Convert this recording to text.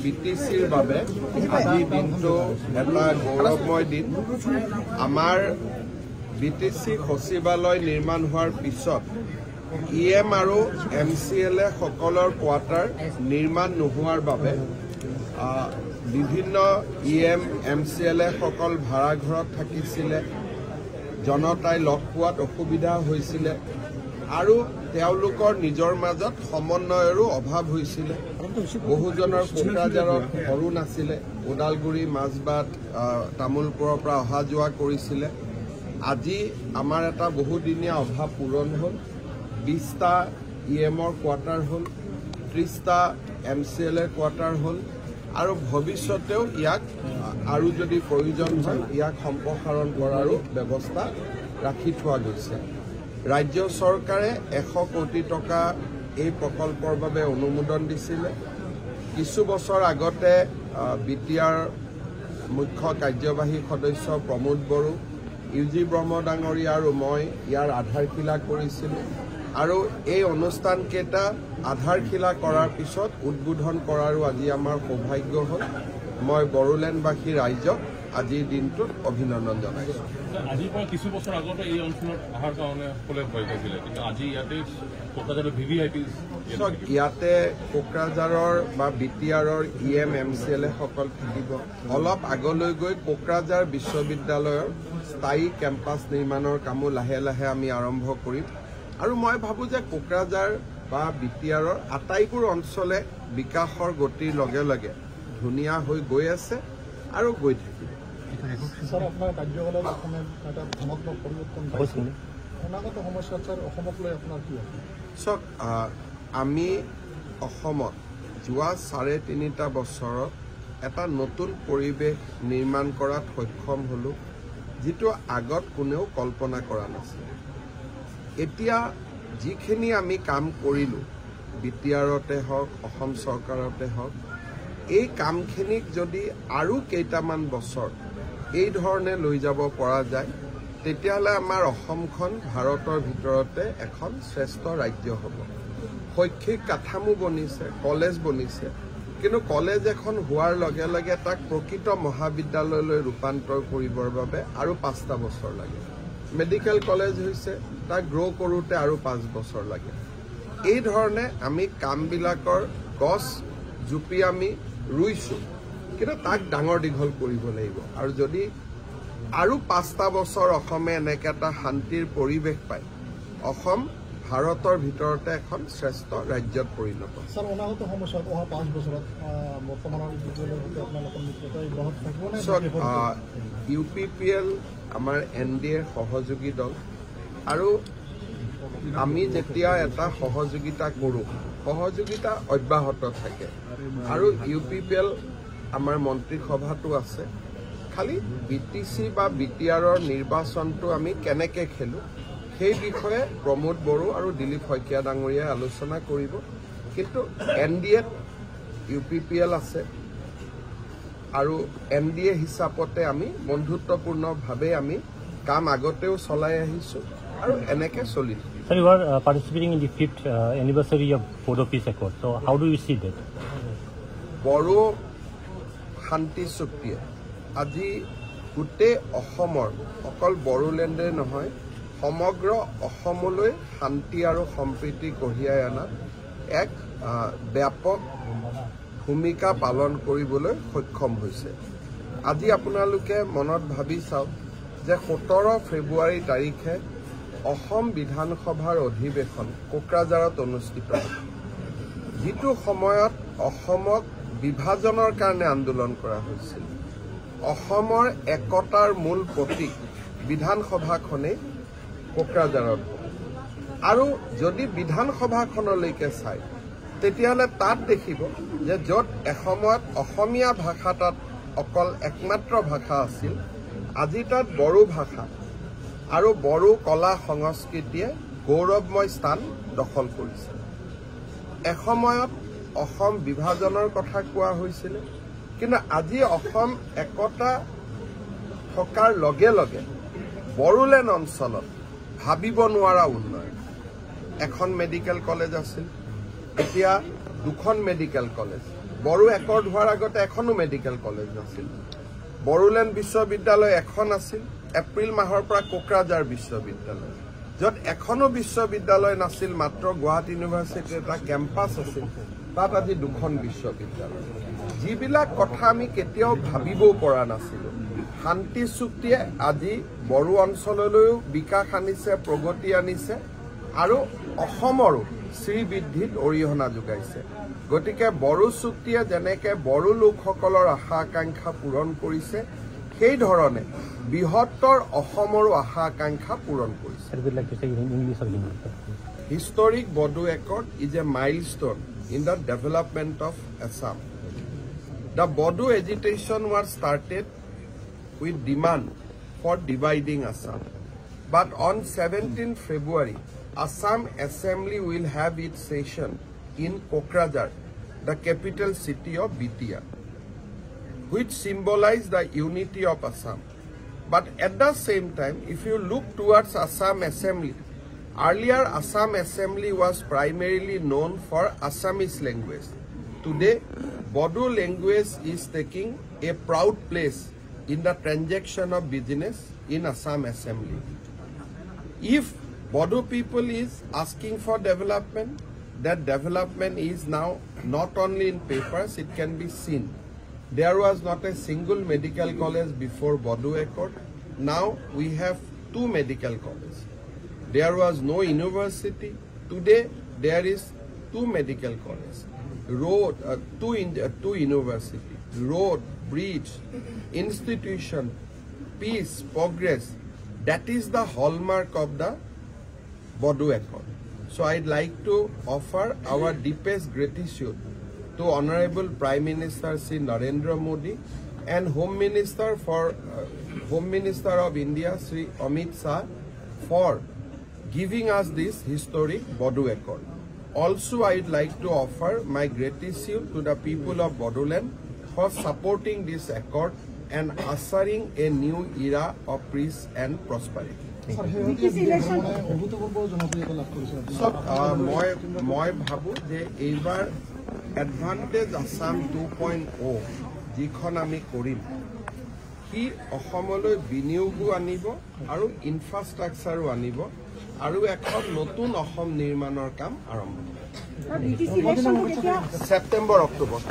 বিটিচিৰ বাবে আজি দিনটো এটা গৌৰৱময় দিন। আমাৰ বিটিচি সচিবালয় নিৰ্মাণ হোৱাৰ পিছত EM আৰু MCLA সকলৰ কোৱাৰ্টাৰ নিৰ্মাণ নোহোৱাৰ বাবে বিভিন্ন EM MCLA সকল ভাড়াঘৰত থাকিছিলে, জনতাই লগ পোৱাত অসুবিধা হৈছিলে আৰু তেওঁলোকৰ নিজৰ মাজত সমন্বয়ৰো অভাৱ হৈছিলে। বহুজনৰ কোকৰাঝাৰত ঘৰো নাছিলে, ওদালগুৰি মাজবাট তামোলপুৰৰ পৰা অহা যোৱা কৰিছিলে। আজি আমাৰ এটা বহুদিনীয়া অভাৱ পূৰণ হ'ল। 20টা EMৰ কোৱাৰ্টাৰ হ'ল, 30টা MCLA কোৱাৰ্টাৰ হ'ল আৰু ভৱিষ্যতেও ইয়াক আৰু যদি প্ৰয়োজন হয় ইয়াক সম্প্ৰসাৰণ কৰাৰো ব্যৱস্থা ৰাখি থোৱা গৈছে। ৰাজ্য চৰকাৰে 100 কোটি টকা এই প্ৰকল্পৰ বাবে অনুমোদন দিছিলে। কিছু বছৰ আগতে BTR মুখ্য কাৰ্যবাহী সদস্য প্ৰমোদ বড়ো, UG ব্ৰহ্ম ডাঙৰীয়া আৰু মই ইয়াৰ আধাৰশিলা কৰিছিলোঁ আৰু এই অনুষ্ঠানকেইটা আধাৰশিলা কৰাৰ পিছত উদ্বোধন কৰাৰো আজি আমাৰ সৌভাগ্য হ'ল। মই বড়োলেণ্ডবাসী ৰাইজক আজিৰ দিনটোত অভিনন্দন জনাইছোঁ। আজিৰ পৰা কিছু বছৰ আগতে এই অঞ্চলত অহাৰ কাৰণে সকলোৱে ভয় খাইছিলে, কিন্তু আজি ইয়াতে কোকৰাঝাৰৰ VVIP ইয়াতে কোকৰাঝাৰৰ বা BTRৰ EM MCLA সকল থাকিব। অলপ আগলৈ গৈ কোকৰাঝাৰ বিশ্ববিদ্যালয়ৰ স্থায়ী কেম্পাছ নিৰ্মাণৰ কামো লাহে লাহে আমি আৰম্ভ কৰিম আৰু মই ভাবোঁ যে কোকৰাঝাৰ বা BTRৰ আটাইবোৰ অঞ্চলে বিকাশৰ গতিৰ লগে লগে ধুনীয়া হৈ গৈ আছে আৰু গৈ থাকিব। স্যার, আপনার কার্যকলাপ এটা ধনাত্মক পরিবর্তন পাইছে, অনাগত সমস্যা স্যার অসমক লৈ আপনার কি আছে? চাওক, আমি অসমত যোৱা 3.5 বছৰত এটা নতুন পৰিৱেশ নিৰ্মাণ কৰাত সক্ষম হ'লোঁ, যিটো আগত কোনেও কল্পনা কৰা নাছিল। এতিয়া যিখিনি আমি কাম কৰিলোঁ, BTRতে হওক, অসম চৰকাৰতে হওক, এই কামখিনিক যদি আৰু কেইটামান বছৰ এই ধৰণে লৈ যাব পৰা যায়, তেতিয়াহ'লে আমাৰ অসমখন ভাৰতৰ ভিতৰতে এখন শ্ৰেষ্ঠ ৰাজ্য হ'ব। শৈক্ষিক কাঠামো বনিছে, কলেজ বনিছে, কিন্তু কলেজ এখন হোৱাৰ লগে লগে তাক প্ৰকৃত মহাবিদ্যালয়লৈ ৰূপান্তৰ কৰিবৰ বাবে আৰু 5টা বছৰ লাগে। মেডিকেল কলেজ হৈছে, তাক গ্ৰ' কৰোঁতে আৰু 5 বছৰ লাগে। এই ধৰণে আমি কামবিলাকৰ গছ জুপি আমি ৰুইছোঁ, কিন্তু তাক ডাঙৰ দীঘল কৰিব লাগিব। আৰু যদি আৰু 5টা বছৰ অসমে এনেকৈ এটা শান্তিৰ পৰিৱেশ পায়, অসম ভাৰতৰ ভিতৰতে এখন শ্ৰেষ্ঠ ৰাজ্যত পৰিণত হ'ব। স্যাৰ, অনাগত সমস্যা অহা 5 বছৰত বৰ্তমানৰ বিদ্যালয়ৰ সৈতে আপোনালোকৰ মিত্ৰতা অব্যাহত থাকিব নে? UPPL আমাৰ NDAৰ সহযোগী দল আৰু আমি যেতিয়া এটা সহযোগিতা কৰোঁ, সহযোগিতা অব্যাহত থাকে আৰু UPPL আমাৰ মন্ত্ৰীসভাটো আছে। খালি BTC বা BTRৰ নিৰ্বাচনটো আমি কেনেকৈ খেলোঁ সেই বিষয়ে প্ৰমোদ বড়ো আৰু দিলীপ শইকীয়া ডাঙৰীয়াই আলোচনা কৰিব। কিন্তু NDAত UPPL আছে আৰু NDA হিচাপতে আমি বন্ধুত্বপূৰ্ণভাৱে আমি কাম আগতেও চলাই আহিছোঁ আৰু এনেকৈ চলি থাকিম। Sir, you are participating in the 5th anniversary of Bodo Peace Accord. So how do you see that? Bodo শান্তি চুক্তিয়ে আজি গোটেই অসমৰ, অকল বড়োলেণ্ডে নহয়, সমগ্ৰ অসমলৈ শান্তি আৰু সম্প্ৰীতি কঢ়িয়াই অনাত এক ব্যাপক ভূমিকা পালন কৰিবলৈ সক্ষম হৈছে। আজি আপোনালোকে মনত ভাবি চাওক যে 17 ফেব্ৰুৱাৰী তাৰিখে অসম বিধানসভাৰ অধিৱেশন কোকৰাঝাৰত অনুষ্ঠিত হ'ব, যিটো সময়ত অসমক বিভাজনৰ কাৰণে আন্দোলন কৰা হৈছিল। অসমৰ একতাৰ মূল প্ৰতীক বিধানসভাখনেই কোকৰাঝাৰত হ'ব। আৰু যদি বিধানসভাখনলৈকে চায়, তেতিয়াহ'লে তাত দেখিব যে য'ত এসময়ত অসমীয়া ভাষা তাত অকল একমাত্ৰ ভাষা আছিল, আজি তাত বড়ো ভাষা আৰু বড়ো কলা সংস্কৃতিয়ে গৌৰৱময় স্থান দখল কৰিছে। এসময়ত অসম বিভাজনৰ কথা কোৱা হৈছিলে, কিন্তু আজি অসম একতা থকাৰ লগে লগে বড়োলেণ্ড অঞ্চলত ভাবিব নোৱাৰা উন্নয়ন। এখন মেডিকেল কলেজ আছিল, এতিয়া 2খন মেডিকেল কলেজ, বড়ো একৰ্ড হোৱাৰ আগতে এখনো মেডিকেল কলেজ নাছিল বড়োলেণ্ড বিশ্ববিদ্যালয় এখন আছিল এপ্ৰিল মাহৰ পৰা কোকৰাঝাৰ বিশ্ববিদ্যালয় য'ত এখনো বিশ্ববিদ্যালয় নাছিল মাত্ৰ গুৱাহাটী ইউনিভাৰ্চিটিৰ এটা কেম্পাছ আছিল তাত আজি দুখন বিশ্ববিদ্যালয় যিবিলাক কথা আমি কেতিয়াও ভাবিবও পৰা নাছিলোঁ শান্তি চুক্তিয়ে আজি বড়ো অঞ্চললৈও বিকাশ আনিছে প্ৰগতি আনিছে আৰু অসমৰো শ্ৰীবৃদ্ধিত অৰিহণা যোগাইছে গতিকে বড়ো চুক্তিয়ে যেনেকৈ বড়ো লোকসকলৰ আশা আকাংক্ষা পূৰণ কৰিছে সেই ধৰণে বৃহত্তৰ অসমৰো আশা আকাংক্ষা পূৰণ কৰিছে Historic Bodo Accord is a milestone in the development of Assam. The Bodo agitation was started with demand for dividing Assam. But on 17 February, Assam Assembly will have its session in Kokrajhar, the capital city of BTR, which symbolizes the unity of Assam. But at the same time, if you look towards Assam Assembly, earlier Assam Assembly was primarily known for Assamese language. Today, Bodo language is taking a proud place in the transaction of business in Assam Assembly. If Bodo people is asking for development, that development is now not only in papers, it can be seen. There was not a single medical college before Bodo Accord. Now we have 2 medical colleges. There was no university. Today there is 2 medical colleges. Road, 2 university. Road, bridge, institution, peace, progress. That is the hallmark of the Bodo Accord. So I'd like to offer our deepest gratitude to Honorable Prime Minister Sri Narendra Modi and Home Minister of India Sri Amit Shah for giving us this historic Bodo Accord. Also, I'd like to offer my gratitude to the people of Bodoland for supporting this accord and ushering a new era of peace and prosperity. মই ভাবো যে এইবাৰ advantage Assam 2.0 যিখন আমি কৰিম সি অসমলৈ বিনিয়োগো আনিব আৰু ইনফ্ৰাষ্ট্ৰাকচাৰো আনিব আৰু এখন নতুন অসম নিৰ্মাণৰ কাম আৰম্ভ হ'ব। ছেপ্টেম্বৰ অক্টোবৰ